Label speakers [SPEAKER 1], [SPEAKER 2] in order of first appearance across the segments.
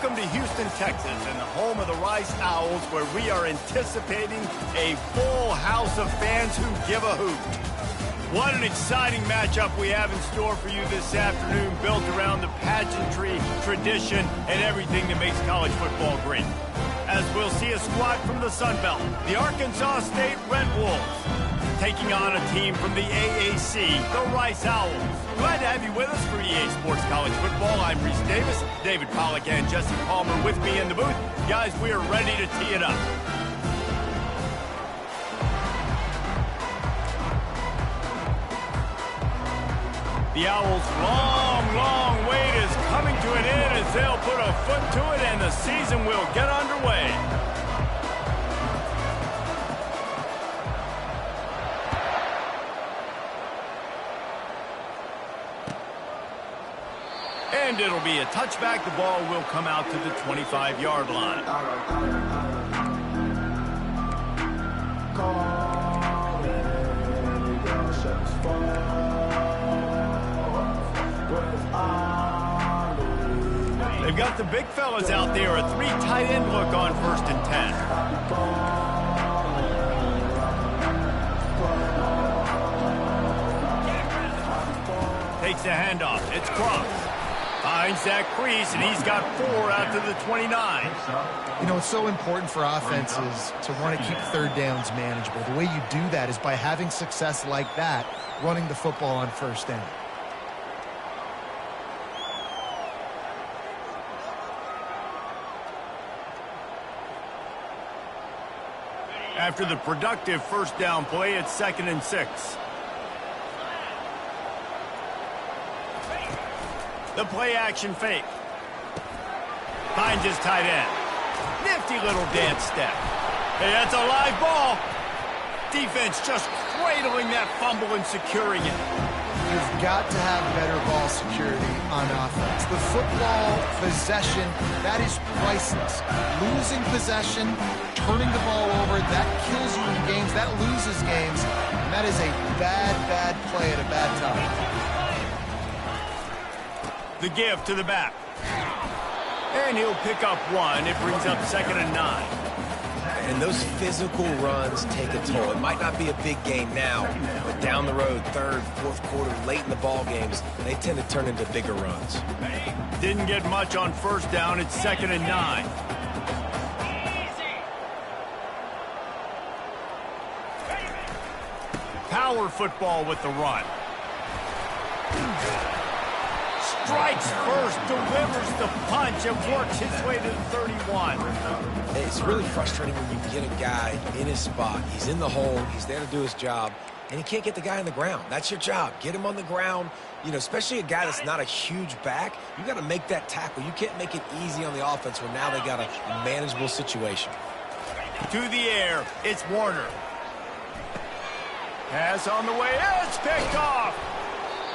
[SPEAKER 1] Welcome to Houston, Texas, and the home of the Rice Owls, where we are anticipating a full house of fans who give a hoot. What an exciting matchup we have in store for you this afternoon, built around the pageantry, tradition, and everything that makes college football great. As we'll see a squad from the Sun Belt, the Arkansas State Red Wolves, taking on a team from the AAC, the Rice Owls. Glad to have you with us for EA Sports College Football. I'm Reese Davis, David Pollack, and Jesse Palmer with me in the booth. Guys, we are ready to tee it up. The Owls' long wait is coming to an end as they'll put a foot to it and the season will get underway. And it'll be a touchback. The ball will come out to the 25-yard line. They've got the big fellas out there, a three tight end look on 1st and 10. Takes the handoff. It's Cross. Finds that crease, and he's got 4 out to the 29.
[SPEAKER 2] You know, it's so important for offenses to want to keep third downs manageable. The way you do that is by having success like that, running the football on 1st down.
[SPEAKER 1] After the productive 1st down play, it's 2nd and 6. The play-action fake. Finds his tight end. Nifty little dance step. Hey, that's a live ball. Defense just cradling that fumble and securing it.
[SPEAKER 2] You've got to have better ball security on offense. The football possession, that is priceless. Losing possession, turning the ball over, that kills you in games, that loses games, and that is a bad play at a bad time.
[SPEAKER 1] The give to the back. And he'll pick up 1. It brings up 2nd and 9.
[SPEAKER 3] And those physical runs take a toll. It might not be a big game now, but down the road, 3rd, 4th quarter, late in the ball games, they tend to turn into bigger runs.
[SPEAKER 1] Didn't get much on 1st down. It's 2nd and 9. Power football with the run. Strikes first, delivers the punch, and works his way to the 31.
[SPEAKER 3] It's really frustrating when you get a guy in his spot. He's in the hole. He's there to do his job, and he can't get the guy on the ground. That's your job. Get him on the ground. You know, especially a guy that's not a huge back. You got to make that tackle. You can't make it easy on the offense when now they got a manageable situation.
[SPEAKER 1] To the air, it's Warner. Pass on the way. It's picked off.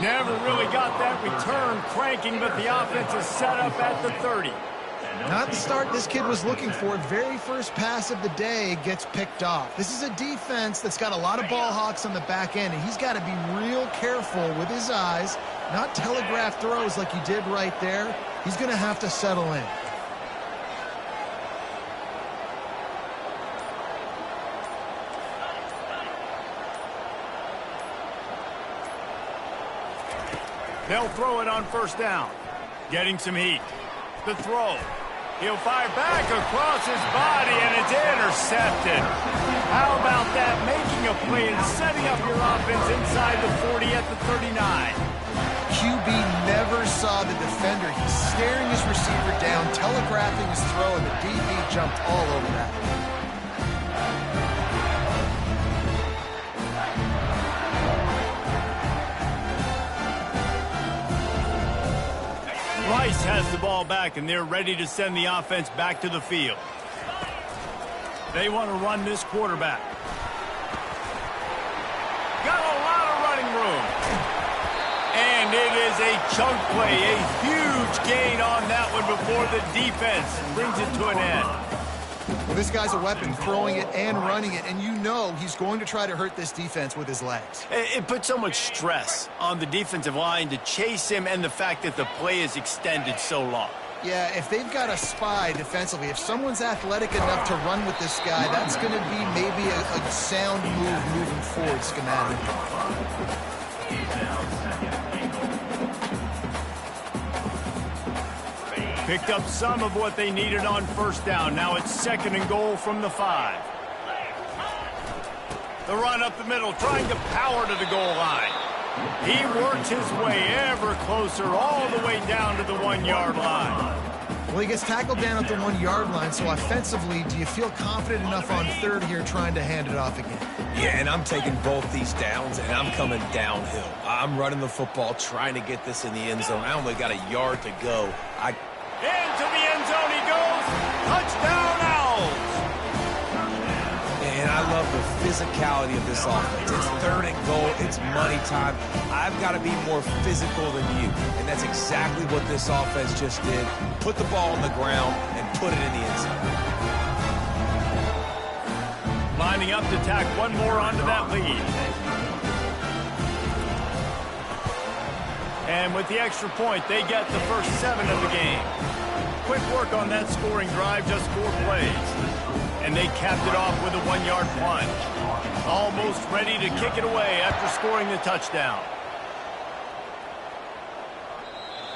[SPEAKER 1] Never really got that return cranking, but the offense is set up at the 30.
[SPEAKER 2] Not the start this kid was looking for. Very first pass of the day gets picked off. This is a defense that's got a lot of ball hawks on the back end, and he's got to be real careful with his eyes, not telegraph throws like he did right there. He's going to have to settle in.
[SPEAKER 1] They'll throw it on 1st down. Getting some heat. The throw. He'll fire back across his body, and it's intercepted. How about that? Making a play and setting up your offense inside the 40 at the 39.
[SPEAKER 2] QB never saw the defender. He's staring his receiver down, telegraphing his throw, and the DB jumped all over that.
[SPEAKER 1] Rice has the ball back, and they're ready to send the offense back to the field. They want to run this quarterback. Got a lot of running room. And it is a chunk play, a huge gain on that one before the defense brings it to an end.
[SPEAKER 2] Well, this guy's a weapon, throwing it and running it, and you know he's going to try to hurt this defense with his legs.
[SPEAKER 1] It puts so much stress on the defensive line to chase him, and the fact that the play is extended so long.
[SPEAKER 2] Yeah, if they've got a spy defensively, if someone's athletic enough to run with this guy, that's going to be maybe a sound move moving forward, schematic.
[SPEAKER 1] Picked up some of what they needed on first down. Now it's 2nd and goal from the 5. The run up the middle, trying to power to the goal line. He works his way ever closer, all the way down to the 1-yard line.
[SPEAKER 2] Well, he gets tackled down at the 1-yard line, so offensively, do you feel confident enough on 3rd here trying to hand it off again?
[SPEAKER 3] Yeah, and I'm taking both these downs, and I'm coming downhill. I'm running the football, trying to get this in the end zone. I only got a yard to go.
[SPEAKER 1] Into the end zone he goes. Touchdown, Owls.
[SPEAKER 3] And I love the physicality of this offense. It's 3rd and goal. It's money time. I've got to be more physical than you. And that's exactly what this offense just did. Put the ball on the ground and put it in the end zone.
[SPEAKER 1] Lining up to tack one more onto that lead. And with the extra point, they get the first 7 of the game. Quick work on that scoring drive, just 4 plays. And they capped it off with a 1-yard plunge. Almost ready to kick it away after scoring the touchdown.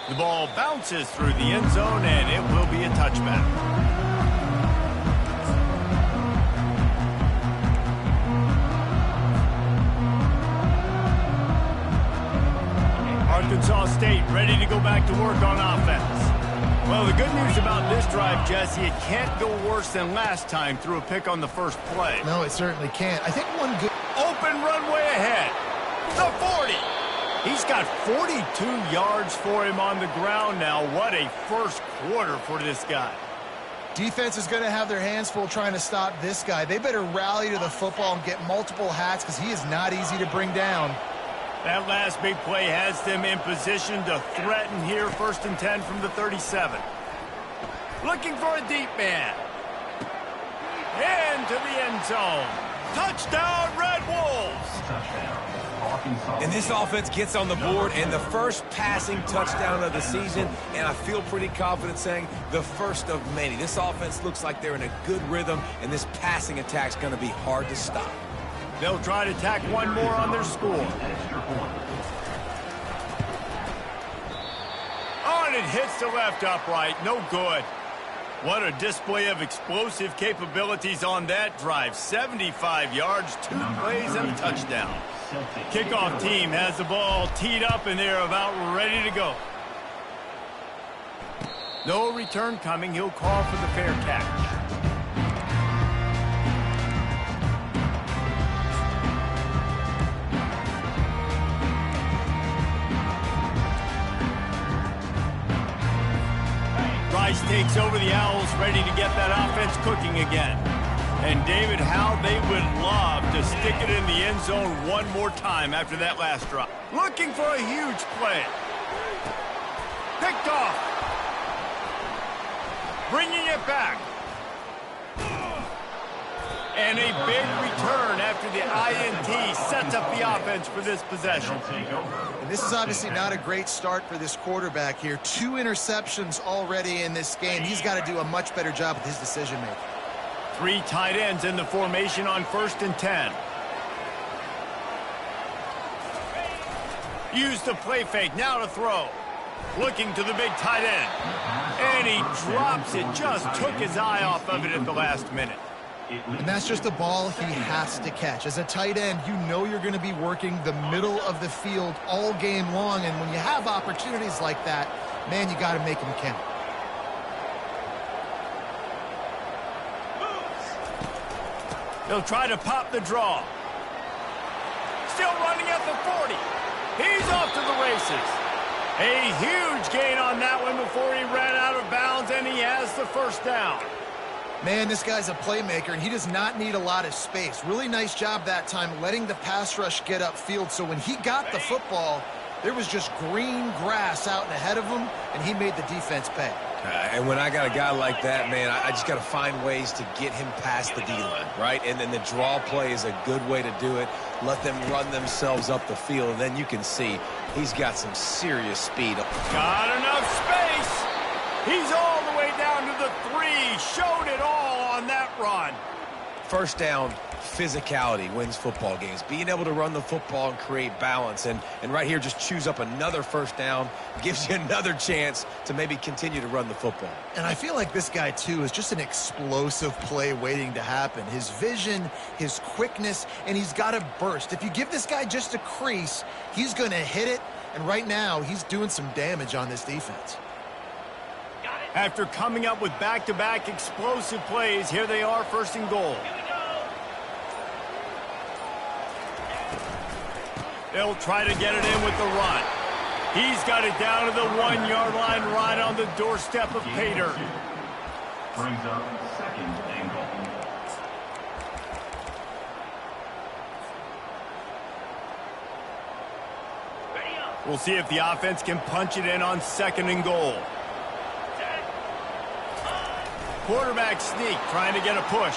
[SPEAKER 1] The ball bounces through the end zone, and it will be a touchback. Arkansas State ready to go back to work on offense. Well, the good news about this drive, Jesse, it can't go worse than last time through a pick on the first play.
[SPEAKER 2] No, it certainly can't. I think one good...
[SPEAKER 1] Open runway ahead. The 40. He's got 42 yards for him on the ground now. What a first quarter for this guy.
[SPEAKER 2] Defense is going to have their hands full trying to stop this guy. They better rally to the football and get multiple hats because he is not easy to bring down.
[SPEAKER 1] That last big play has them in position to threaten here. 1st and 10 from the 37. Looking for a deep man. Into the end zone. Touchdown, Red Wolves.
[SPEAKER 3] And this offense gets on the board, and the first passing touchdown of the season, and I feel pretty confident saying the first of many. This offense looks like they're in a good rhythm, and this passing attack's going to be hard to stop.
[SPEAKER 1] They'll try to tack one more on their score. Oh, and it hits the left upright. No good. What a display of explosive capabilities on that drive. 75 yards, 2 plays, and a touchdown. Kickoff team has the ball teed up, and they're about ready to go. No return coming. He'll call for the fair catch. Rice takes over the Owls, ready to get that offense cooking again. And David, how they would love to stick it in the end zone one more time after that last drop. Looking for a huge play. Picked off. Bringing it back. And a big return after the INT sets up the offense for this possession.
[SPEAKER 2] And this is obviously not a great start for this quarterback here. 2 interceptions already in this game. He's got to do a much better job with his decision-making.
[SPEAKER 1] 3 tight ends in the formation on 1st and 10. Use the play fake, now to throw. Looking to the big tight end. And he drops it, just took his eye off of it at the last minute.
[SPEAKER 2] And that's just a ball he has to catch. As a tight end, you know you're going to be working the middle of the field all game long, and when you have opportunities like that, man, you got to make them count.
[SPEAKER 1] They'll try to pop the draw. Still running at the 40. He's off to the races. A huge gain on that one before he ran out of bounds, and he has the first down.
[SPEAKER 2] Man, this guy's a playmaker, and he does not need a lot of space. Really nice job that time letting the pass rush get upfield, so when he got the football, there was just green grass out ahead of him, and he made the defense pay.
[SPEAKER 3] And when I got a guy like that, man, I just got to find ways to get him past the D-line, right? And then the draw play is a good way to do it. Let them run themselves up the field, and then you can see he's got some serious speed.
[SPEAKER 1] Got enough space. He's all the way down to the 3. Showed it all on that run.
[SPEAKER 3] First down, physicality wins football games. Being able to run the football and create balance. And right here, just choose up another first down. Gives you another chance to maybe continue to run the football.
[SPEAKER 2] And I feel like this guy, too, is just an explosive play waiting to happen. His vision, his quickness, and he's got a burst. If you give this guy just a crease, he's going to hit it. And right now, he's doing some damage on this defense.
[SPEAKER 1] After coming up with back-to-back explosive plays, here they are, first and goal. They'll try to get it in with the run. He's got it down to the 1-yard line right on the doorstep of pay dirt.
[SPEAKER 4] Brings up second and goal.
[SPEAKER 1] We'll see if the offense can punch it in on second and goal. Quarterback sneak, trying to get a push.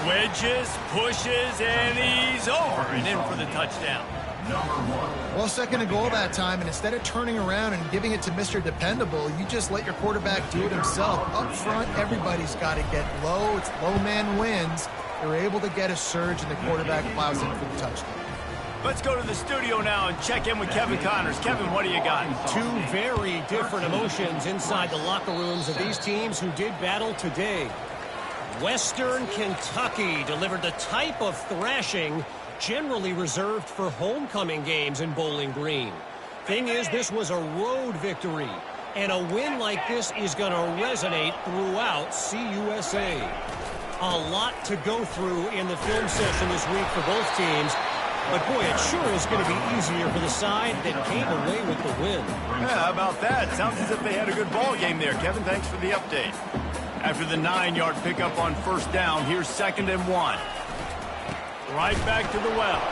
[SPEAKER 1] Wedges, pushes, and he's over and in for the touchdown.
[SPEAKER 2] Well, second and goal that time, and instead of turning around and giving it to Mr. Dependable, you just let your quarterback do it himself. Up front, everybody's got to get low. It's low man wins. They're able to get a surge, and the quarterback plows in for the touchdown.
[SPEAKER 1] Let's go to the studio now and check in with Kevin Connors. Kevin, what do you got?
[SPEAKER 5] Two very different emotions inside the locker rooms of these teams who did battle today. Western Kentucky delivered the type of thrashing generally reserved for homecoming games in Bowling Green. Thing is, this was a road victory, and a win like this is going to resonate throughout CUSA. A lot to go through in the film session this week for both teams. But, boy, it sure is going to be easier for the side that came away with the win.
[SPEAKER 1] Yeah, how about that? Sounds as if they had a good ball game there. Kevin, thanks for the update. After the 9-yard pickup on first down, here's second and 1. Right back to the well.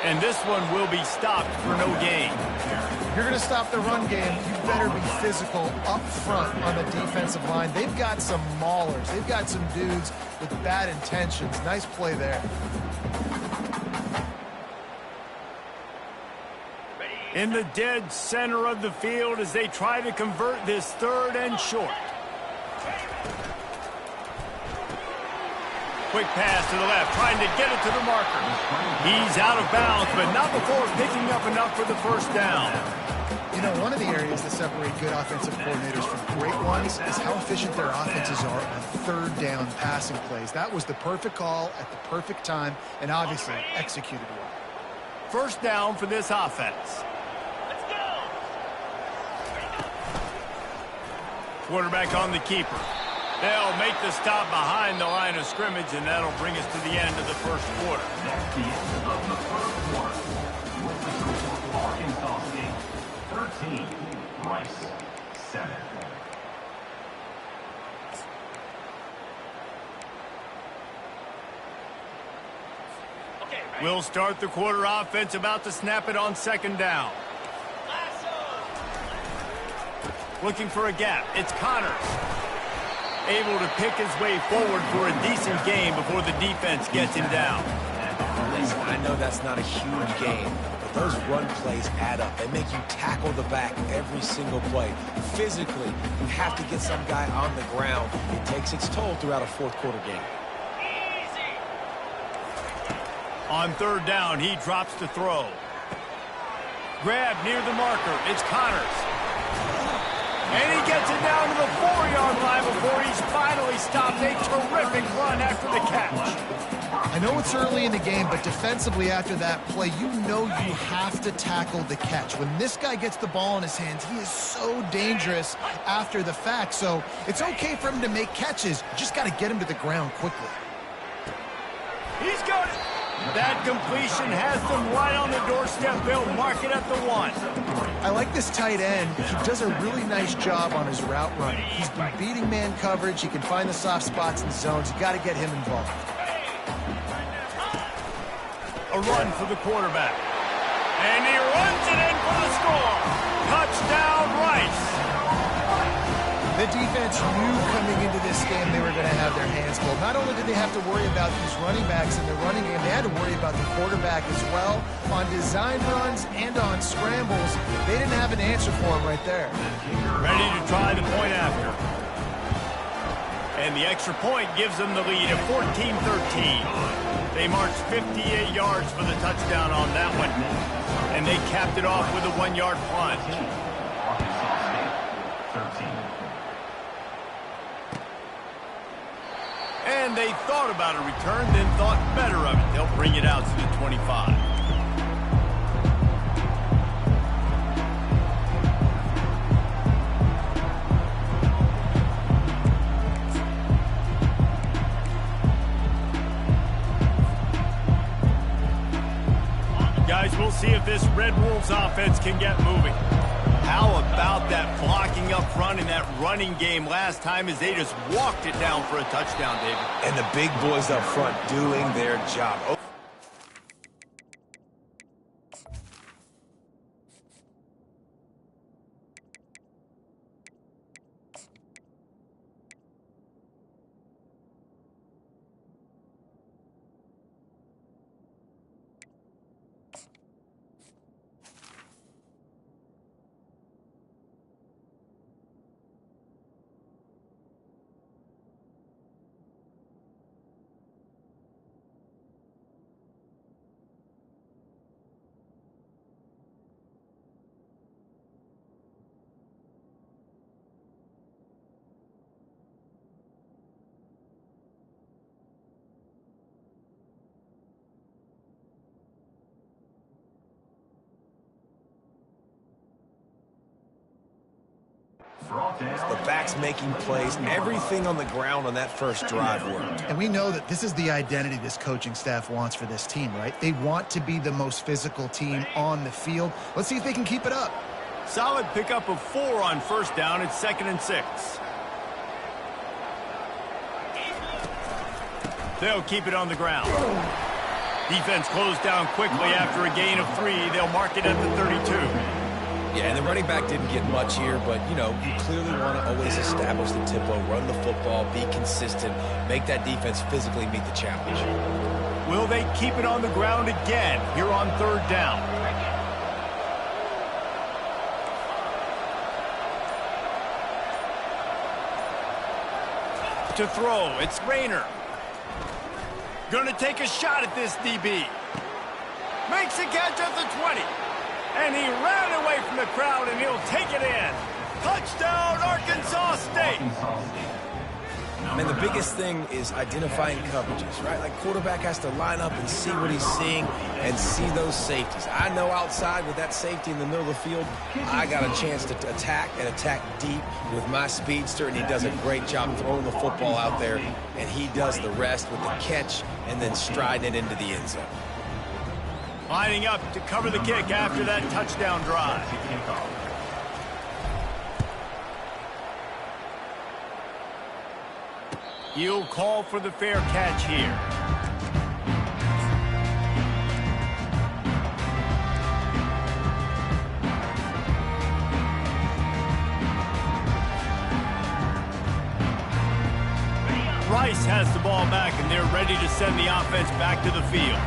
[SPEAKER 1] And this one will be stopped for no gain.
[SPEAKER 2] If you're going to stop the run game, you better be physical up front on the defensive line. They've got some maulers. They've got some dudes with bad intentions. Nice play there.
[SPEAKER 1] In the dead center of the field as they try to convert this third and short. Quick pass to the left, trying to get it to the marker. He's out of bounds, but not before picking up enough for the first down.
[SPEAKER 2] You know, one of the areas that separate good offensive coordinators from great ones is how efficient their offenses are on third down passing plays. That was the perfect call at the perfect time and obviously executed well.
[SPEAKER 1] First down for this offense. Quarterback on the keeper. They'll make the stop behind the line of scrimmage, and that'll bring us to the end of the first quarter.
[SPEAKER 4] That's the end of the first quarter. With the score for Arkansas State, 13, Rice, 7.
[SPEAKER 1] We'll start the quarter offense, about to snap it on second down. Looking for a gap. It's Connors. Able to pick his way forward for a decent game before the defense gets him down.
[SPEAKER 3] Listen, I know that's not a huge game, but those run plays add up. They make you tackle the back every single play. Physically, you have to get some guy on the ground. It takes its toll throughout a fourth quarter game.
[SPEAKER 1] On third down, he drops to throw. Grab near the marker. It's Connors. And he gets it down to the 4-yard line before he's finally stopped. A terrific run after the catch.
[SPEAKER 2] I know it's early in the game, but defensively after that play, you know you have to tackle the catch. When this guy gets the ball in his hands, he is so dangerous after the fact. So it's okay for him to make catches. You just got to get him to the ground quickly.
[SPEAKER 1] He's got it. That completion has them right on the doorstep. They'll mark it at the 1.
[SPEAKER 2] I like this tight end. He does a really nice job on his route running. He's been beating man coverage. He can find the soft spots and zones. You got to get him involved.
[SPEAKER 1] A run for the quarterback. And he runs it in for the score. Touchdown, Rice.
[SPEAKER 2] The defense knew coming into this game they were going to have their hands full. Not only did they have to worry about these running backs in the running game, they had to worry about the quarterback as well. On design runs and on scrambles, they didn't have an answer for him right there.
[SPEAKER 1] Ready to try the point after. And the extra point gives them the lead at 14-13. They marched 58 yards for the touchdown on that one. And they capped it off with a 1-yard punt.
[SPEAKER 4] Arkansas State, 13.
[SPEAKER 1] And they thought about a return, then thought better of it. They'll bring it out to the 25. Guys, we'll see if this Red Wolves offense can get moving. How about that blocking up front in that running game last time as they just walked it down for a touchdown, David?
[SPEAKER 3] And the big boys up front doing their job. Oh. The backs making plays. Everything on the ground on that first drive worked.
[SPEAKER 2] And we know that this is the identity this coaching staff wants for this team, right? They want to be the most physical team on the field. Let's see if they can keep it up.
[SPEAKER 1] Solid pickup of 4 on first down. It's 2nd and 6. They'll keep it on the ground. Defense closed down quickly after a gain of 3. They'll mark it at the 32.
[SPEAKER 3] Yeah, and the running back didn't get much here, but, you know, you clearly want to always establish the tempo, run the football, be consistent, make that defense physically meet the challenge.
[SPEAKER 1] Will they keep it on the ground again here on 3rd down? To throw, it's Rayner. Gonna take a shot at this DB. Makes a catch at the 20. And he ran away from the crowd, and he'll take it in. Touchdown, Arkansas State.
[SPEAKER 3] I mean, the biggest thing is identifying coverages, right? Like, quarterback has to line up and see what he's seeing and see those safeties. I know outside with that safety in the middle of the field, I got a chance to attack and attack deep with my speedster, and he does a great job throwing the football out there, and he does the rest with the catch and then striding it into the end zone.
[SPEAKER 1] Lining up to cover the kick after that touchdown drive. He'll call for the fair catch here. Rice has the ball back, and they're ready to send the offense back to the field.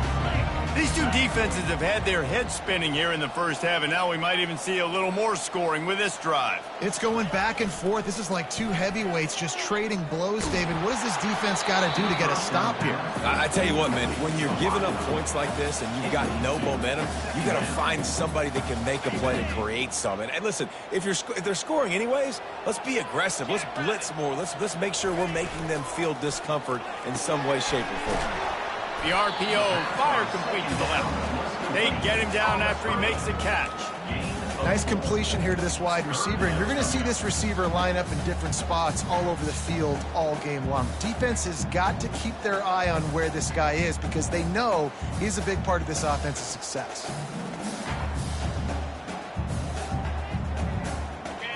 [SPEAKER 1] These two defenses have had their heads spinning here in the first half, and now we might even see a little more scoring with this drive.
[SPEAKER 2] It's going back and forth. This is like two heavyweights just trading blows, David. What does this defense got to do to get a stop here?
[SPEAKER 3] I tell you what, man, when you're giving up points like this and you've got no momentum, you got to find somebody that can make a play and create something. And listen, if they're scoring anyways, let's be aggressive. Let's blitz more. Let's make sure we're making them feel discomfort in some way, shape, or form.
[SPEAKER 1] The RPO, fire complete to the left. They get him down after he makes the catch.
[SPEAKER 2] Nice completion here to this wide receiver, and you're going to see this receiver line up in different spots all over the field all game long. Defense has got to keep their eye on where this guy is because they know he's a big part of this offense's success.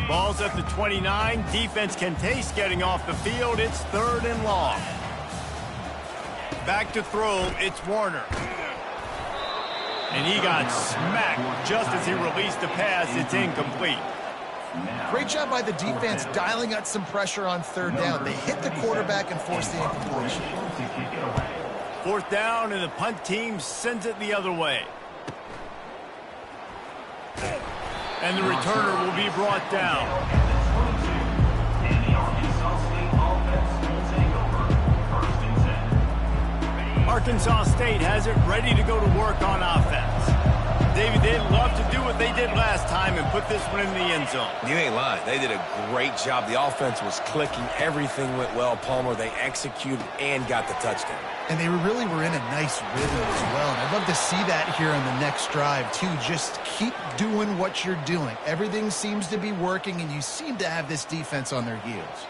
[SPEAKER 1] Ball's at the 29. Defense can taste getting off the field. It's 3rd and long. Back to throw, it's Warner. And he got smacked just as he released the pass. It's incomplete.
[SPEAKER 2] Great job by the defense dialing out some pressure on third down. They hit the quarterback and forced the incompletion.
[SPEAKER 1] Fourth down, and the punt team sends it the other way. And the returner will be brought down. Arkansas State has it ready to go to work on offense. David, they'd love to do what they did last time and put this one in the end zone.
[SPEAKER 3] You ain't lying. They did a great job. The offense was clicking. Everything went well. Palmer, they executed and got the touchdown.
[SPEAKER 2] And they really were in a nice rhythm as well. And I'd love to see that here on the next drive, too. Just keep doing what you're doing. Everything seems to be working, and you seem to have this defense on their heels.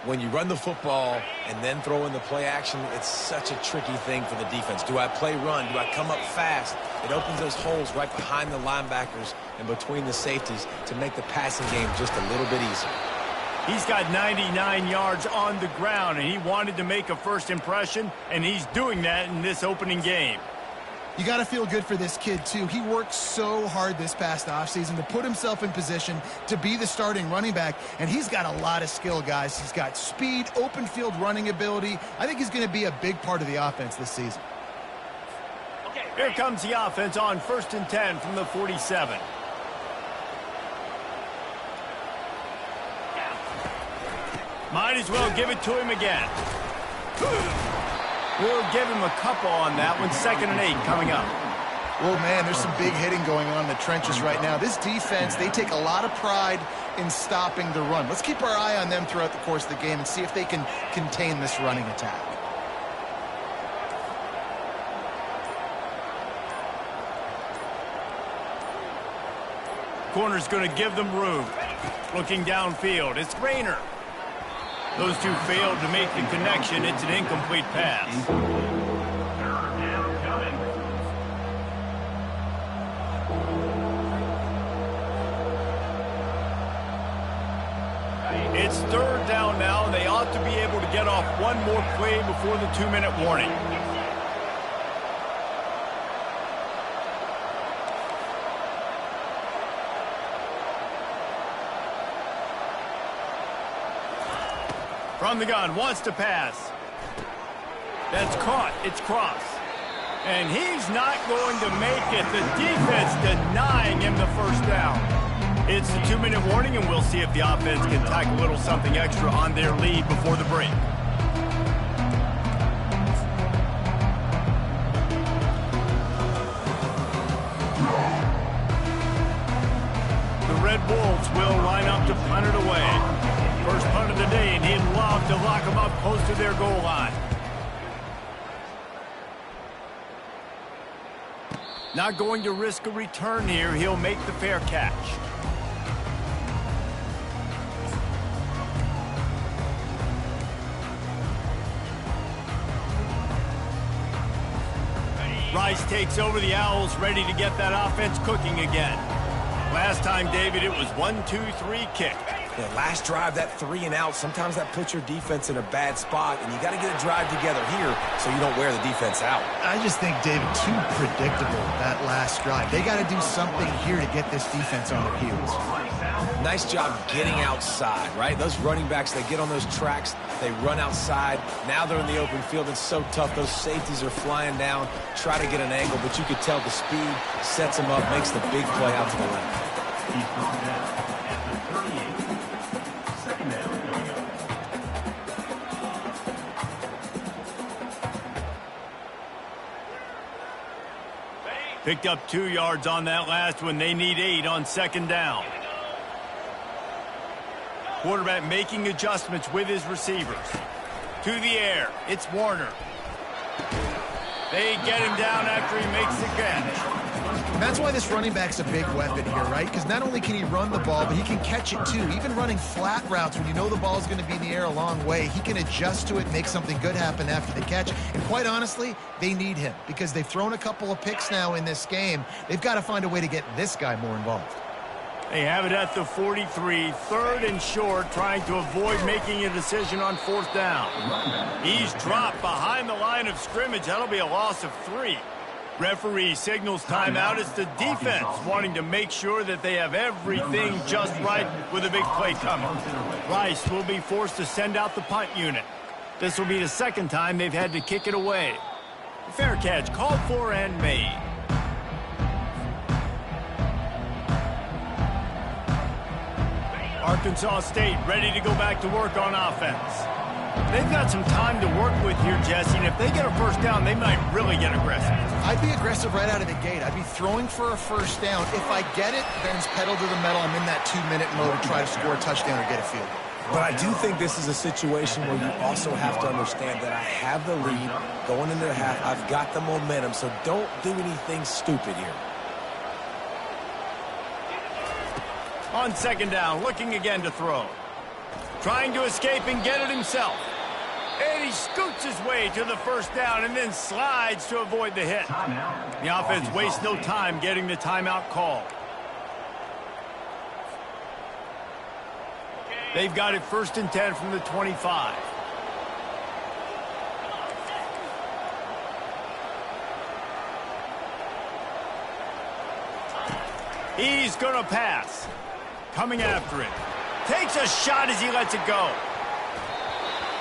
[SPEAKER 3] When you run the football and then throw in the play action, it's such a tricky thing for the defense. Do I play run? Do I come up fast? It opens those holes right behind the linebackers and between the safeties to make the passing game just a little bit easier.
[SPEAKER 1] He's got 99 yards on the ground, and he wanted to make a first impression, and he's doing that in this opening game.
[SPEAKER 2] You got to feel good for this kid, too. He worked so hard this past offseason to put himself in position to be the starting running back, and he's got a lot of skill, guys. He's got speed, open field running ability. I think he's going to be a big part of the offense this season.
[SPEAKER 1] Here comes the offense on 1st and 10 from the 47. Might as well give it to him again. We'll give him a couple on that one. 2nd and 8 coming up.
[SPEAKER 2] Oh, man, there's some big hitting going on in the trenches right now. This defense, they take a lot of pride in stopping the run. Let's keep our eye on them throughout the course of the game and see if they can contain this running attack.
[SPEAKER 1] Corner's going to give them room. Looking downfield, it's Rayner. Those two failed to make the connection. It's an incomplete pass. It's 3rd down now, and they ought to be able to get off one more play before the 2-minute warning. From the gun, wants to pass. That's caught. It's Cross. And he's not going to make it. The defense denying him the first down. It's the 2-minute warning, and we'll see if the offense can tack a little something extra on their lead before the break. The Red Wolves will line up to punt it away. First punt of the day, and he'd love to lock them up close to their goal line. Not going to risk a return here. He'll make the fair catch. Rice takes over the Owls, ready to get that offense cooking again. Last time, David, it was 1-2-3 kick.
[SPEAKER 3] The last drive, that 3 and out, sometimes that puts your defense in a bad spot, and you got to get a drive together here so you don't wear the defense out.
[SPEAKER 2] I just think, David, too predictable, that last drive. They got to do something here to get this defense on their heels.
[SPEAKER 3] Nice job getting outside, right? Those running backs, they get on those tracks, they run outside. Now they're in the open field. It's so tough. Those safeties are flying down, try to get an angle, but you could tell the speed sets them up, makes the big play out to the left.
[SPEAKER 4] He's brought down at the 38. 2nd down coming up.
[SPEAKER 1] Picked up 2 yards on that last one. They need 8 on 2nd down. Quarterback making adjustments with his receivers. To the air. It's Warner. They get him down after he makes the catch.
[SPEAKER 2] And that's why this running back's a big weapon here, right? Because not only can he run the ball, but he can catch it too. Even running flat routes when you know the ball's going to be in the air a long way, he can adjust to it, make something good happen after the catch. And quite honestly, they need him because they've thrown a couple of picks now in this game. They've got to find a way to get this guy more involved.
[SPEAKER 1] They have it at the 43, 3rd and short, trying to avoid making a decision on 4th down. He's dropped behind the line of scrimmage. That'll be a loss of 3. Referee signals timeout. It's the defense wanting to make sure that they have everything just right with a big play coming. Rice will be forced to send out the punt unit. This will be the second time they've had to kick it away. Fair catch called for and made. Arkansas State ready to go back to work on offense. They've got some time to work with here, Jesse, and if they get a first down, they might really get aggressive.
[SPEAKER 2] I'd be aggressive right out of the gate. I'd be throwing for a first down. If I get it, then it's pedal to the metal. I'm in that 2-minute mode to try to score a touchdown or get a field goal.
[SPEAKER 3] But I do think this is a situation where you also have to understand that I have the lead going into the half. I've got the momentum, so don't do anything stupid here.
[SPEAKER 1] On second down, looking again to throw. Trying to escape and get it himself. And he scoots his way to the first down and then slides to avoid the hit. The offense wastes no time getting the timeout call. They've got it 1st and 10 from the 25. He's going to pass. Coming after it. Takes a shot as he lets it go.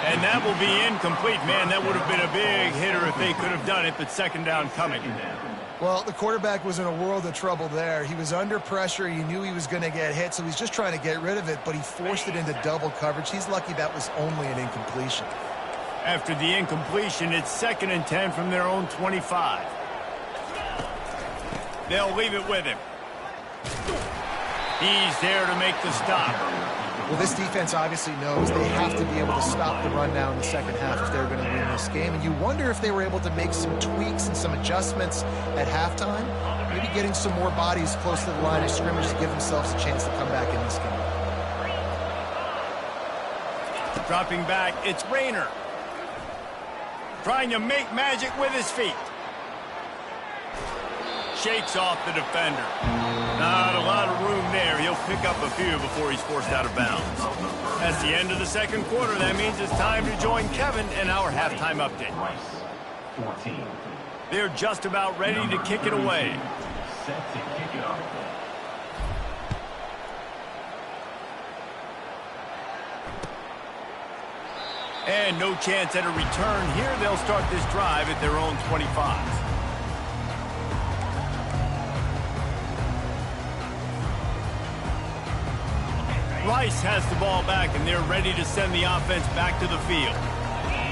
[SPEAKER 1] And that will be incomplete. Man, that would have been a big hitter if they could have done it, but second down coming.
[SPEAKER 2] Well, the quarterback was in a world of trouble there. He was under pressure. He knew he was going to get hit, so he's just trying to get rid of it, but he forced it into double coverage. He's lucky that was only an incompletion.
[SPEAKER 1] After the incompletion, it's 2nd and 10 from their own 25. They'll leave it with him. He's there to make the stop.
[SPEAKER 2] Well, this defense obviously knows they have to be able to stop the run now in the second half if they're going to win this game. And you wonder if they were able to make some tweaks and some adjustments at halftime, maybe getting some more bodies close to the line of scrimmage to give themselves a chance to come back in this game.
[SPEAKER 1] Dropping back, it's Rayner. Trying to make magic with his feet. Shakes off the defender. Not a lot of room there. He'll pick up a few before he's forced out of bounds. That's the end of the second quarter. That means it's time to join Kevin in our halftime update.
[SPEAKER 4] 14.
[SPEAKER 1] They're just about ready to kick it away.
[SPEAKER 4] Set to kick it off.
[SPEAKER 1] And no chance at a return here. They'll start this drive at their own 25. Rice has the ball back, and they're ready to send the offense back to the field.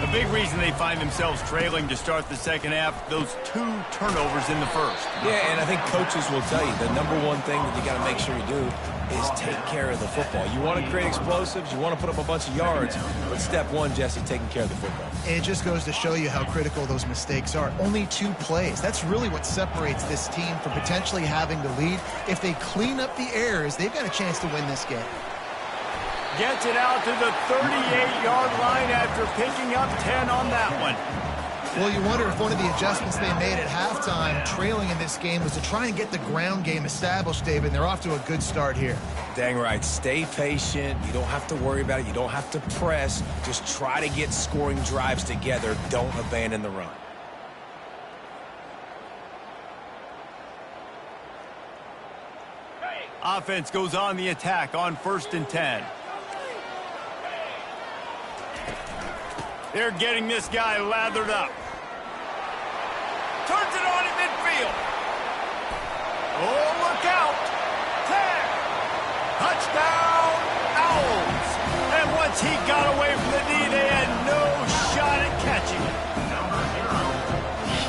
[SPEAKER 1] A big reason they find themselves trailing to start the second half, those 2 turnovers in the first.
[SPEAKER 3] Yeah, and I think coaches will tell you the number one thing that you got to make sure you do is take care of the football. You want to create explosives, you want to put up a bunch of yards, but step one, Jesse, taking care of the football.
[SPEAKER 2] It just goes to show you how critical those mistakes are. Only 2 plays. That's really what separates this team from potentially having the lead. If they clean up the errors, they've got a chance to win this game.
[SPEAKER 1] Gets it out to the 38-yard line after picking up 10 on that one.
[SPEAKER 2] Well, you wonder if one of the adjustments they made at halftime, trailing in this game, was to try and get the ground game established, David, and they're off to a good start here.
[SPEAKER 3] Dang right. Stay patient. You don't have to worry about it. You don't have to press. Just try to get scoring drives together. Don't abandon the run.
[SPEAKER 1] Offense goes on the attack on 1st and 10. They're getting this guy lathered up. Turns it on at midfield. Oh, look out. 10. Touchdown, Owls. And once he got away from the D, they had no shot at catching it.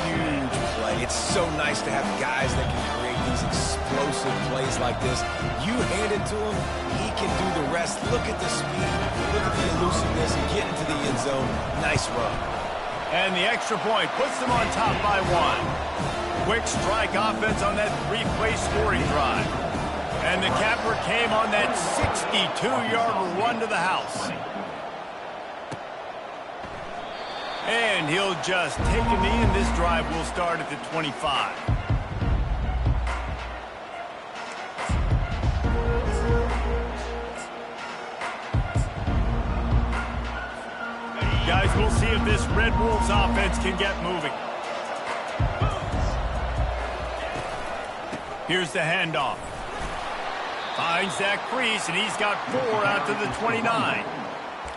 [SPEAKER 3] Huge play. It's so nice to have guys that can create these explosive plays like this. You hand it to him, he can do the rest. Look at the speed, look at the elusiveness, and get into the end zone. Nice run.
[SPEAKER 1] And the extra point puts them on top by 1. Quick strike offense on that 3-play scoring drive. And the capper came on that 62-yard run to the house. And he'll just take a knee, and this drive will start at the 25. Guys, we'll see if this Red Wolves offense can get moving. Here's the handoff. Finds that crease, and he's got 4 out to the 29.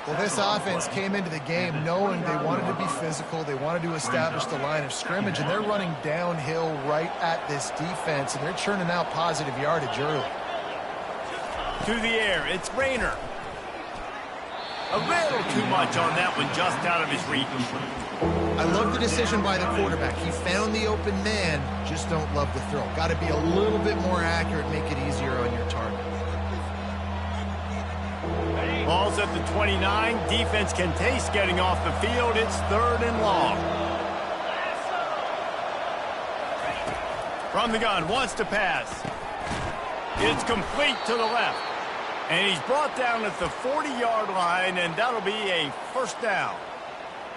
[SPEAKER 2] Well, this offense came into the game knowing they wanted to be physical, they wanted to establish the line of scrimmage, and they're running downhill right at this defense, and they're churning out positive yardage early.
[SPEAKER 1] To the air, it's Rayner. A little too much on that one, just out of his reach.
[SPEAKER 2] I love the decision by the quarterback. He found the open man, just don't love the throw. Got to be a little bit more accurate, make it easier on your target.
[SPEAKER 1] Ball's at the 29. Defense can taste getting off the field. It's 3rd and long. From the gun, wants to pass. It's complete to the left. And he's brought down at the 40-yard line, and that'll be a first down.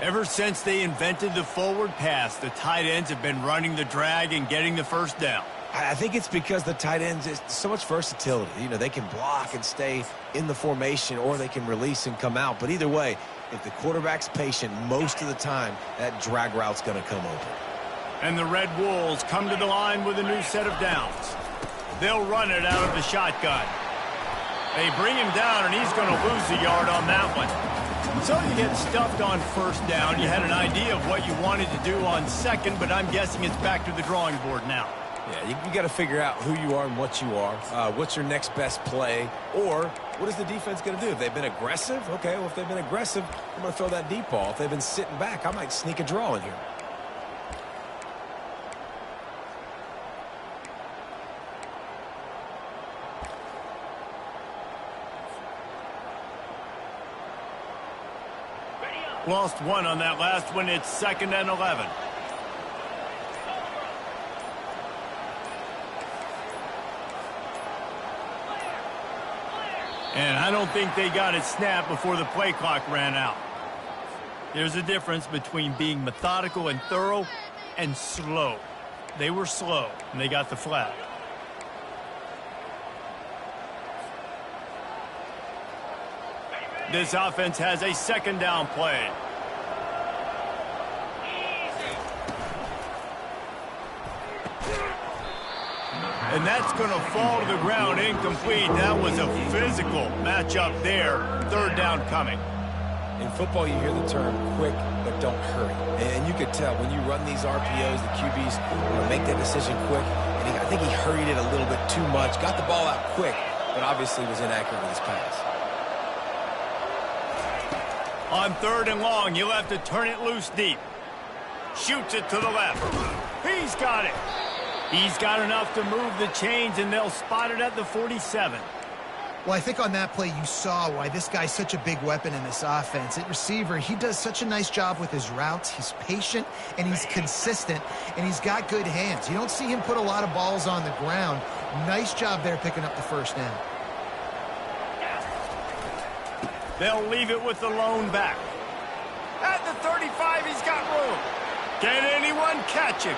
[SPEAKER 1] Ever since they invented the forward pass, the tight ends have been running the drag and getting the first down.
[SPEAKER 3] I think it's because the tight ends is so much versatility. You know, they can block and stay in the formation, or they can release and come out. But either way, if the quarterback's patient most of the time, that drag route's going to come open.
[SPEAKER 1] And the Red Wolves come to the line with a new set of downs. They'll run it out of the shotgun. They bring him down, and he's going to lose a yard on that one. So you get stuffed on first down. You had an idea of what you wanted to do on second, but I'm guessing it's back to the drawing board now.
[SPEAKER 3] Yeah, you got to figure out who you are and what you are. What's your next best play? Or what is the defense going to do? If they've been aggressive, okay, well, if they've been aggressive, I'm going to throw that deep ball. If they've been sitting back, I might sneak a draw in here.
[SPEAKER 1] Lost 1 on that last one. It's 2nd and 11. And I don't think they got it snapped before the play clock ran out. There's a difference between being methodical and thorough and slow. They were slow, and they got the flag. This offense has a 2nd down play. And that's going to fall to the ground incomplete. That was a physical matchup there. 3rd down coming.
[SPEAKER 3] In football, you hear the term quick, but don't hurry. And you could tell when you run these RPOs, the QBs want to make that decision quick. And I think he hurried it a little bit too much. Got the ball out quick, but obviously was inaccurate with his pass.
[SPEAKER 1] On 3rd and long, you'll have to turn it loose deep. Shoots it to the left. He's got it. He's got enough to move the chains, and they'll spot it at the 47.
[SPEAKER 2] Well, I think on that play you saw why this guy's such a big weapon in this offense. At receiver, he does such a nice job with his routes. He's patient, and he's consistent, and he's got good hands. You don't see him put a lot of balls on the ground. Nice job there picking up the first down.
[SPEAKER 1] They'll leave it with the lone back. At the 35, he's got room. Can anyone catch him?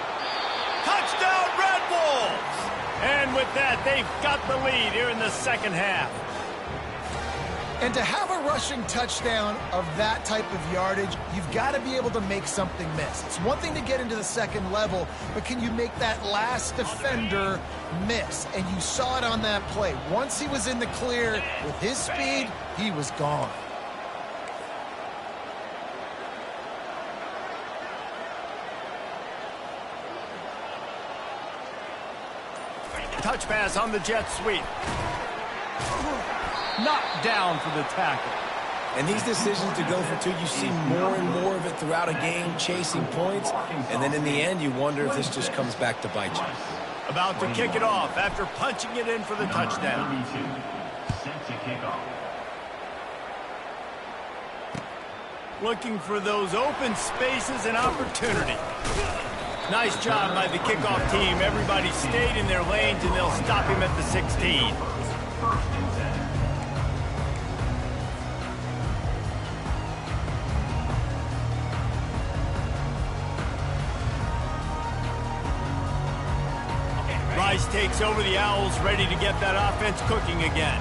[SPEAKER 1] Touchdown, Red Wolves! And with that, they've got the lead here in the 2nd half.
[SPEAKER 2] And to have a rushing touchdown of that type of yardage, you've got to be able to make something miss. It's one thing to get into the 2nd level, but can you make that last defender miss? And you saw it on that play. Once he was in the clear with his speed, he was gone.
[SPEAKER 1] Touch pass on the jet sweep. Knocked down for the tackle.
[SPEAKER 3] And these decisions to go for 2, you see more and more of it throughout a game, chasing points. And then in the end, you wonder if this just comes back to bite you.
[SPEAKER 1] About to kick it off after punching it in for the touchdown.
[SPEAKER 4] Set to kick off.
[SPEAKER 1] Looking for those open spaces and opportunity. Nice job by the kickoff team. Everybody stayed in their lanes, and they'll stop him at the 16. Rice takes over the Owls, ready to get that offense cooking again.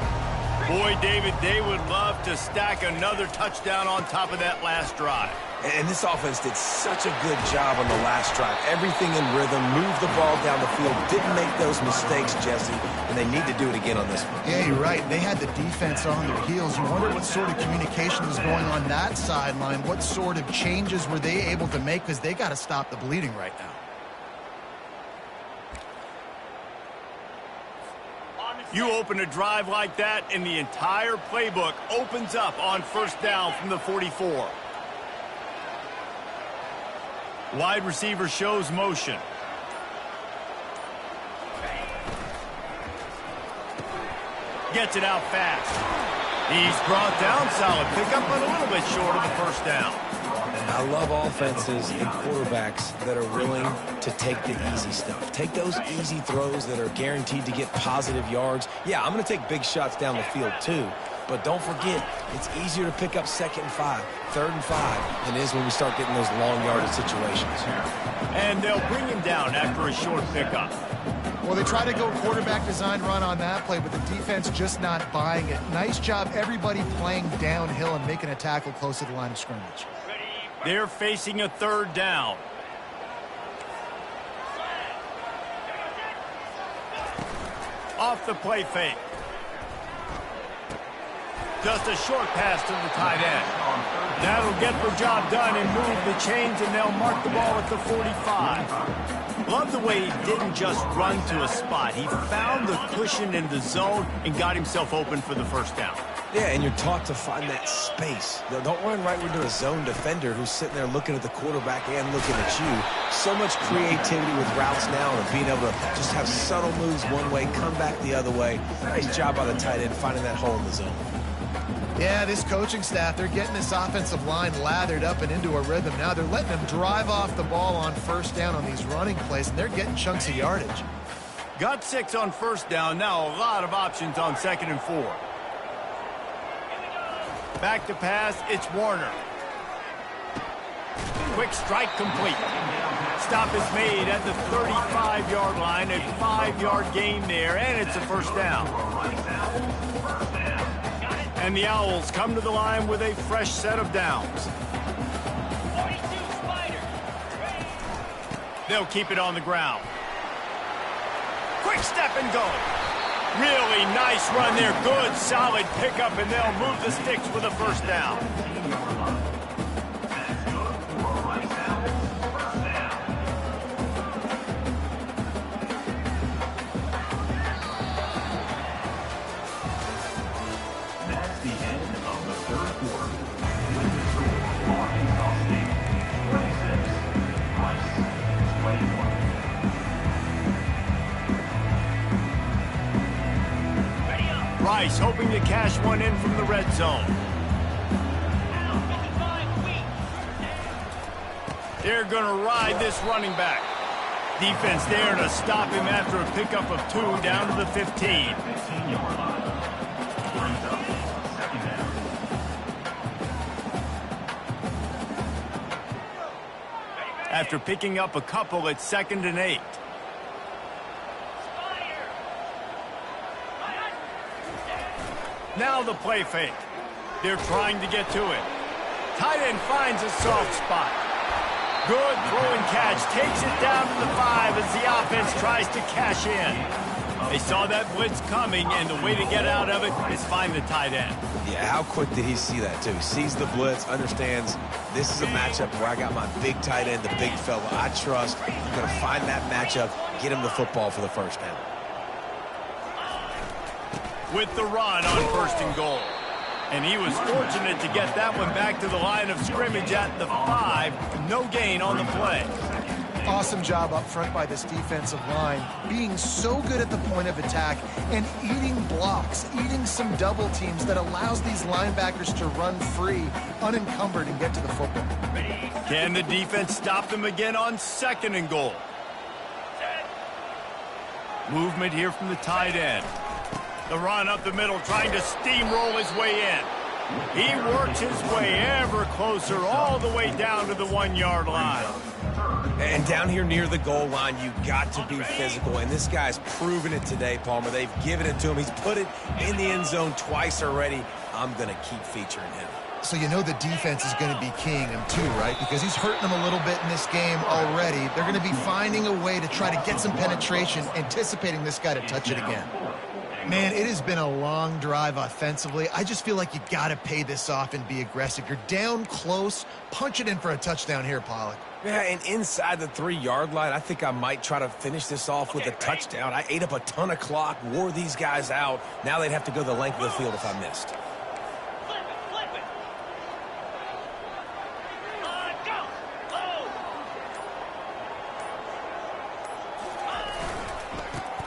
[SPEAKER 1] Boy, David, they would love to stack another touchdown on top of that last drive.
[SPEAKER 3] And this offense did such a good job on the last drive. Everything in rhythm, moved the ball down the field, didn't make those mistakes, Jesse, and they need to do it again on this one.
[SPEAKER 2] Yeah, you're right. They had the defense on their heels. You wonder what sort of communication was going on that sideline. What sort of changes were they able to make, because they got to stop the bleeding right now.
[SPEAKER 1] You open a drive like that, and the entire playbook opens up on first down from the 44. Wide receiver shows motion. Gets it out fast. He's brought down, solid pickup, but a little bit short of the first down.
[SPEAKER 3] I love offenses and quarterbacks that are willing to take the easy stuff. Take those easy throws that are guaranteed to get positive yards. Yeah, I'm going to take big shots down the field too. But don't forget, it's easier to pick up 2nd and 5, 3rd and 5 than it is when we start getting those long yardage situations.
[SPEAKER 1] And they'll bring him down after a short pickup.
[SPEAKER 2] Well, they try to go quarterback design run on that play, but the defense just not buying it. Nice job, everybody playing downhill and making a tackle close to the line of scrimmage.
[SPEAKER 1] They're facing a 3rd down. Off the play fake. Just a short pass to the tight end. That'll get the job done and move the chains, and they'll mark the ball at the 45. Love the way he didn't just run to a spot. He found the cushion in the zone and got himself open for the first down.
[SPEAKER 3] Yeah, and you're taught to find that space. Don't run right into a zone defender who's sitting there looking at the quarterback and looking at you. So much creativity with routes now and being able to just have subtle moves one way, come back the other way. Nice job by the tight end finding that hole in the zone.
[SPEAKER 2] Yeah, this coaching staff, they're getting this offensive line lathered up and into a rhythm. Now they're letting them drive off the ball on first down on these running plays, and they're getting chunks of yardage.
[SPEAKER 1] Got 6 on first down. Now a lot of options on 2nd and 4. Back to pass, it's Warner. Quick strike complete. Stop is made at the 35-yard line. A 5-yard gain there, and it's a first down. And the Owls come to the line with a fresh set of downs. They'll keep it on the ground. Quick step and go. Really nice run there. Good, solid pickup, and they'll move the sticks with a first down.
[SPEAKER 4] That's the end of the 3rd quarter. Arkansas State 26, Rice 21.
[SPEAKER 1] Rice hoping to cash one in from the red zone. They're going to ride this running back. Defense there to stop him after a pickup of 2 down to the 15.
[SPEAKER 4] 15-yard line. Brings up 2nd down.
[SPEAKER 1] After picking up a couple, it's 2nd and 8. Now the play fake. They're trying to get to it. Tight end finds a soft spot. Good throw and catch. Takes it down to the 5 as the offense tries to cash in. They saw that blitz coming, and the way to get out of it is find the tight end.
[SPEAKER 3] Yeah, how quick did he see that, too? He sees the blitz, understands this is a matchup where I got my big tight end, the big fella I trust. I'm going to find that matchup, get him the football for the first down.
[SPEAKER 1] With the run on 1st and goal. And he was fortunate to get that one back to the line of scrimmage at the 5. No gain on the play.
[SPEAKER 2] Awesome job up front by this defensive line, being so good at the point of attack and eating blocks, eating some double teams that allows these linebackers to run free, unencumbered, and get to the football.
[SPEAKER 1] Can the defense stop them again on 2nd and goal? Movement here from the tight end. The run up the middle, trying to steamroll his way in. He works his way ever closer all the way down to the 1-yard line.
[SPEAKER 3] And down here near the goal line, you got to be physical. And this guy's proven it today, Palmer. They've given it to him. He's put it in the end zone twice already. I'm going to keep featuring him.
[SPEAKER 2] So you know the defense is going to be keying him too, right? Because he's hurting them a little bit in this game already. They're going to be finding a way to try to get some penetration, anticipating this guy to touch it again. Man, it has been a long drive offensively. I just feel like you got to pay this off and be aggressive. You're down close. Punch it in for a touchdown here, Pollack.
[SPEAKER 3] Yeah, and inside the 3-yard line, I think I might try to finish this off with a touchdown. I ate up a ton of clock, wore these guys out. Now they'd have to go the length of the field if I missed.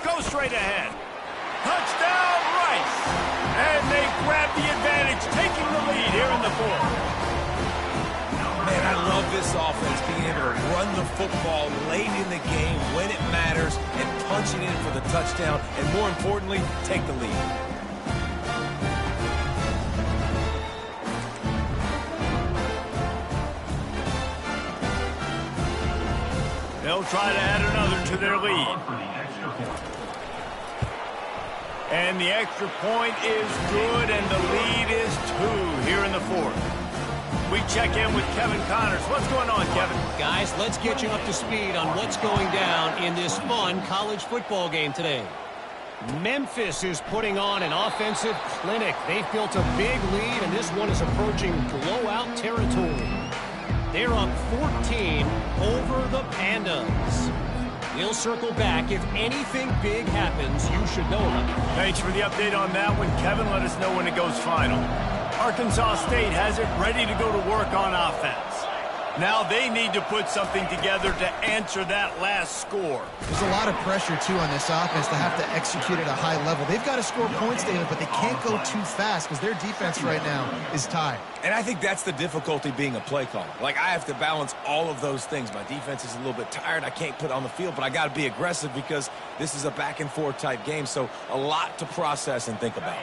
[SPEAKER 1] Go straight ahead. Touchdown, Rice. And they grab the advantage, taking the lead here in the fourth.
[SPEAKER 3] Man, I love this offense, being able to run the football late in the game when it matters and punch it in for the touchdown, and more importantly, take the lead.
[SPEAKER 1] They'll try to add another to their lead. And the extra point is good, and the lead is 2 here in the fourth. We check in with Kevin Connors. What's going on, Kevin?
[SPEAKER 5] Guys, let's get you up to speed on what's going down in this fun college football game today. Memphis is putting on an offensive clinic. They've built a big lead, and this one is approaching blowout territory. They're up 14 over the Pandas. We'll circle back. If anything big happens, you should know about it.
[SPEAKER 1] Thanks for the update on that one, Kevin. Let us know when it goes final. Arkansas State has it ready to go to work on offense. Now they need to put something together to answer that last score.
[SPEAKER 2] There's a lot of pressure, too, on this offense to have to execute at a high level. They've got to score points, David, but they can't go too fast because their defense right now is tied.
[SPEAKER 3] And I think that's the difficulty being a play caller. Like, I have to balance all of those things. My defense is a little bit tired. I can't put it on the field, but I got to be aggressive because this is a back-and-forth type game, so a lot to process and think about.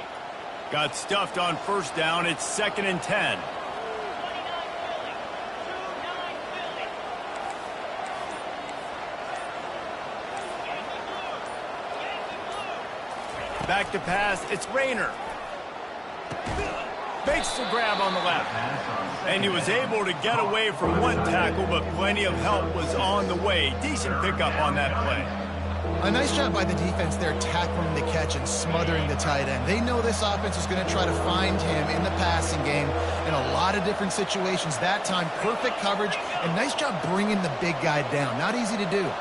[SPEAKER 1] Got stuffed on first down. It's 2nd and 10. Back to pass. It's Rayner. Makes the grab on the left. And he was able to get away from one tackle, but plenty of help was on the way. Decent pickup on that play.
[SPEAKER 2] A nice job by the defense there, tackling the catch and smothering the tight end. They know this offense is going to try to find him in the passing game in a lot of different situations. That time, perfect coverage, and nice job bringing the big guy down. Not easy to do.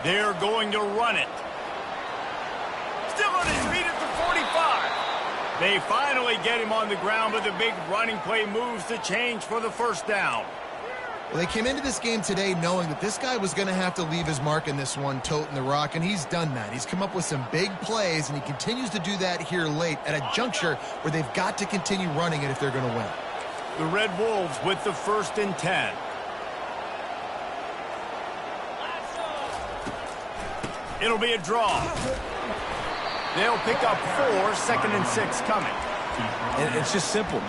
[SPEAKER 1] They're going to run it. Still on his feet at the 45. They finally get him on the ground, but the big running play moves the change for the first down.
[SPEAKER 2] Well, they came into this game today knowing that this guy was going to have to leave his mark in this one, toting the rock, and he's done that. He's come up with some big plays, and he continues to do that here late at a juncture where they've got to continue running it if they're going to win.
[SPEAKER 1] The Red Wolves with the 1st and 10. It'll be a draw. They'll pick up 4, 2nd and 6 coming.
[SPEAKER 3] And it's just simple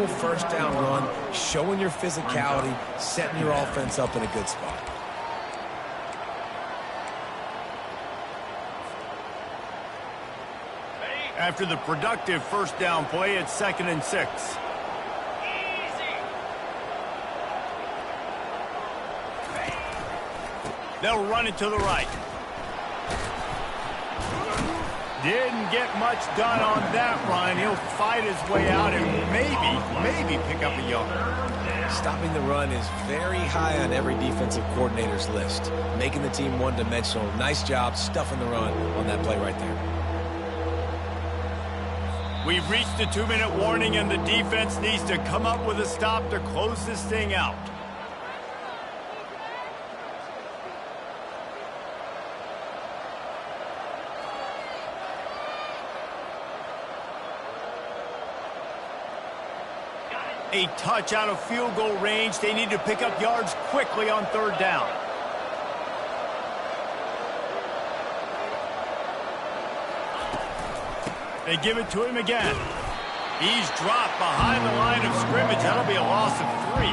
[SPEAKER 3] first down run, showing your physicality, setting your offense up in a good spot.
[SPEAKER 1] After the productive first down play, it's 2nd and 6. They'll run it to the right. Didn't get much done on that run. He'll fight his way out and maybe pick up a yard.
[SPEAKER 3] Stopping the run is very high on every defensive coordinator's list. Making the team one-dimensional. Nice job stuffing the run on that play right there.
[SPEAKER 1] We've reached the 2-minute warning, and the defense needs to come up with a stop to close this thing out. A touch out of field goal range. They need to pick up yards quickly on 3rd down. They give it to him again. He's dropped behind the line of scrimmage. That'll be a loss of 3.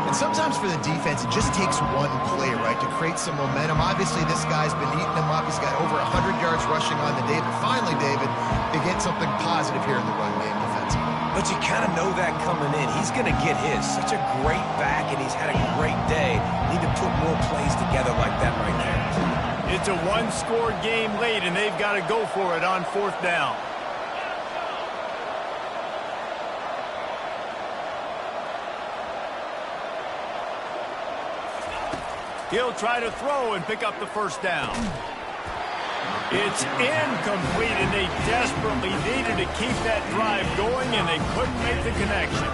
[SPEAKER 2] And sometimes for the defense, it just takes one play, right, to create some momentum. Obviously, this guy's been eating them up. He's got over 100 yards rushing on the day. But finally, David, they get something positive here in the run game defensively.
[SPEAKER 3] But you kind of know that coming in. He's going to get his. Such a great back, and he's had a great day. Need to put more plays together like that right there.
[SPEAKER 1] It's a one-score game late, and they've got to go for it on 4th down. He'll try to throw and pick up the 1st down. It's incomplete, and they desperately needed to keep that drive going, and they couldn't make the connection.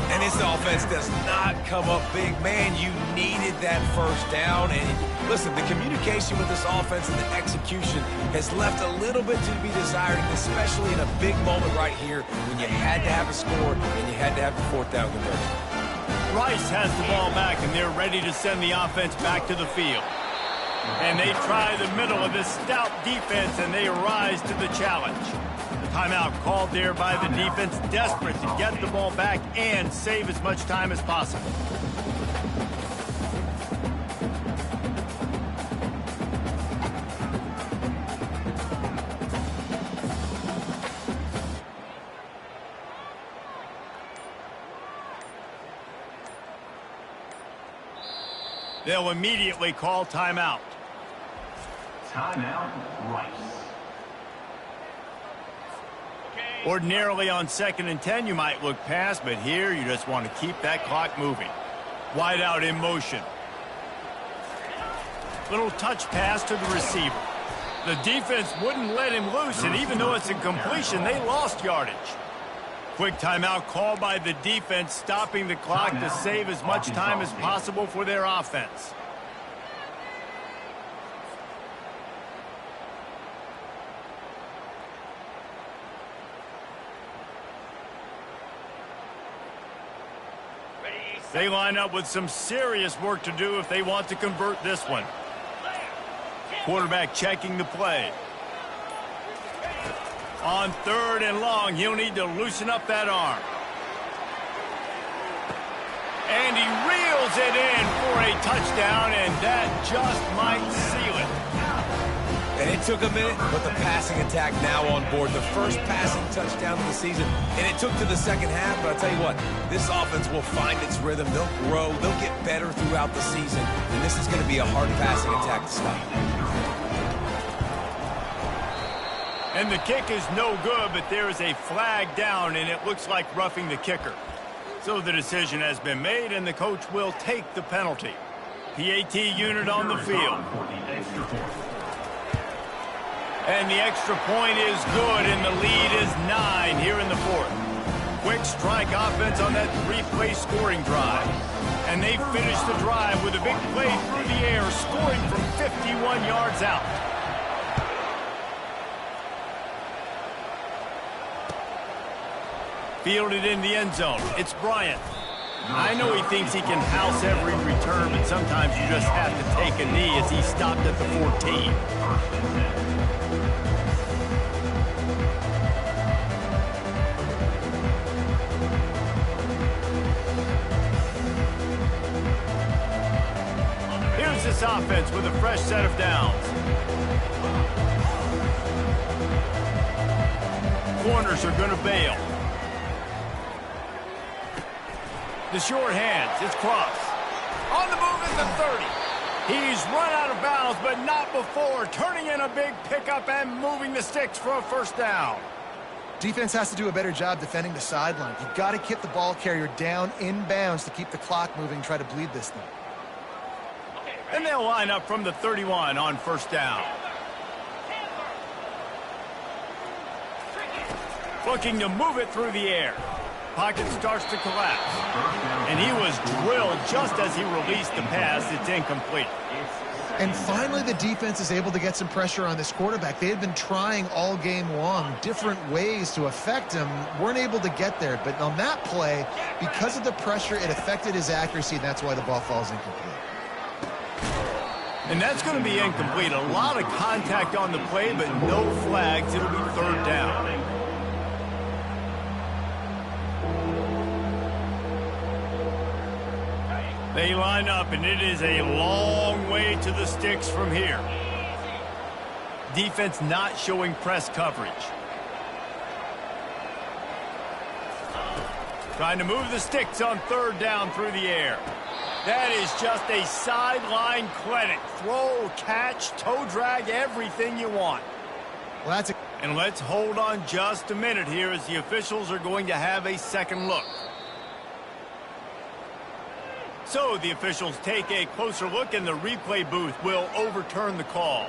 [SPEAKER 3] And this offense does not come up big. Man, you needed that 1st down. And listen, the communication with this offense and the execution has left a little bit to be desired, especially in a big moment right here when you had to have a score and you had to have the 4th down conversion.
[SPEAKER 1] Rice has the ball back, and they're ready to send the offense back to the field. And they try the middle of this stout defense, and they rise to the challenge. The timeout called there by the defense, desperate to get the ball back and save as much time as possible. They'll immediately call timeout.
[SPEAKER 4] Timeout, Rice.
[SPEAKER 1] Ordinarily on 2nd and 10, you might look past, but here you just want to keep that clock moving. Wide out in motion. Little touch pass to the receiver. The defense wouldn't let him loose, and even though it's a completion, they lost yardage. Quick timeout called by the defense, stopping the clock to save as much time as possible for their offense. They line up with some serious work to do if they want to convert this one. Quarterback checking the play. On 3rd and long, he'll need to loosen up that arm. And he reels it in for a touchdown, and that just might seal it.
[SPEAKER 3] And it took a minute, but the passing attack now on board. The first passing touchdown of the season, and it took to the 2nd half, but I'll tell you what, this offense will find its rhythm. They'll grow. They'll get better throughout the season, and this is going to be a hard passing attack to stop.
[SPEAKER 1] And the kick is no good, but there is a flag down, and it looks like roughing the kicker. So the decision has been made, and the coach will take the penalty. PAT unit on the field. And the extra point is good, and the lead is 9 here in the 4th. Quick strike offense on that 3-play scoring drive. And they finish the drive with a big play through the air, scoring from 51 yards out. Fielded in the end zone. It's Bryant. I know he thinks he can house every return, but sometimes you just have to take a knee as he stopped at the 14. Here's this offense with a fresh set of downs. Corners are going to bail. The short hands, it's Cross. On the move at the 30. He's run out of bounds, but not before. Turning in a big pickup and moving the sticks for a 1st down.
[SPEAKER 2] Defense has to do a better job defending the sideline. You've got to keep the ball carrier down in bounds to keep the clock moving, try to bleed this thing.
[SPEAKER 1] And they'll line up from the 31 on 1st down. Looking to move it through the air. Pocket starts to collapse. And he was drilled just as he released the pass. It's incomplete.
[SPEAKER 2] And finally, the defense is able to get some pressure on this quarterback. They had been trying all game long different ways to affect him. Weren't able to get there. But on that play, because of the pressure, it affected his accuracy, and that's why the ball falls incomplete.
[SPEAKER 1] And that's going to be incomplete. A lot of contact on the play, but no flags. It'll be 3rd down. They line up, and it is a long way to the sticks from here. Defense not showing press coverage. Trying to move the sticks on third down through the air. That is just a sideline clinic. Throw, catch, toe drag, everything you want.
[SPEAKER 2] Well, that's
[SPEAKER 1] And let's hold on just a minute here as the officials are going to have a second look. So the officials take a closer look, and the replay booth will overturn the call.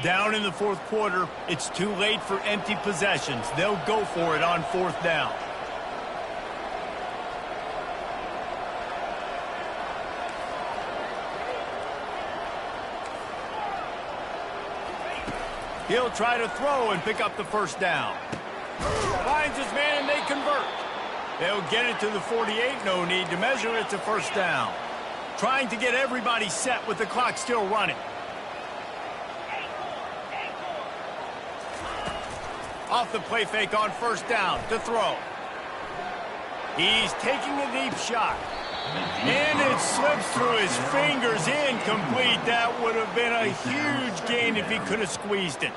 [SPEAKER 1] Down in the fourth quarter, it's too late for empty possessions. They'll go for it on fourth down. He'll try to throw and pick up the first down. Finds his man, and they convert. They'll get it to the 48. No need to measure. It's a first down. Trying to get everybody set with the clock still running. Off the play fake on first down to throw. He's taking a deep shot. And it slips through his fingers, incomplete. That would have been a huge gain if he could have squeezed it.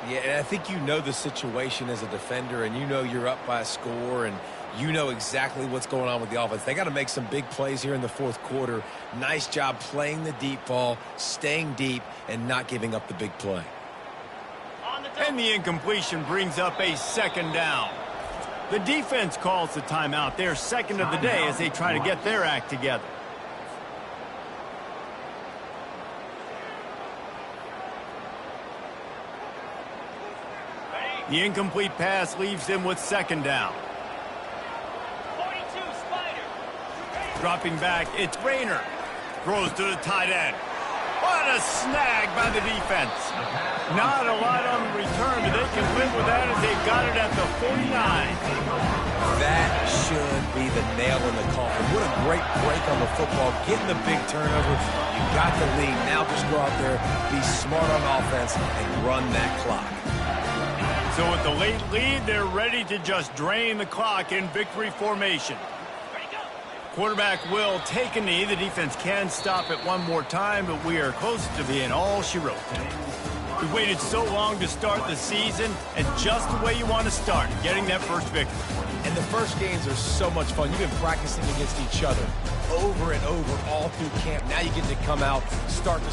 [SPEAKER 3] Yeah, and I think you know the situation as a defender, and you know you're up by a score, and you know exactly what's going on with the offense. They got to make some big plays here in the fourth quarter. Nice job playing the deep ball, staying deep, and not giving up the big play.
[SPEAKER 1] And the incompletion brings up a second down. The defense calls the timeout, their second of the day, as they try to get their act together. The incomplete pass leaves them with second down.
[SPEAKER 5] 42, Spider.
[SPEAKER 1] Dropping back, it's Rayner. Throws to the tight end. What a snag by the defense. Not a lot on the return, but they can live with that as they've got it at the 49.
[SPEAKER 3] That should be the nail in the coffin. What a great break on the football. Getting the big turnover. You got the lead. Now just go out there, be smart on offense, and run that clock.
[SPEAKER 1] So with the late lead, they're ready to just drain the clock in victory formation. Quarterback will take a knee. The defense can stop it one more time, but we are close to being all she wrote. We waited so long to start the season, and just the way you want to start, getting that first victory.
[SPEAKER 3] And the first games are so much fun. You've been practicing against each other over and over all through camp. Now you get to come out, start to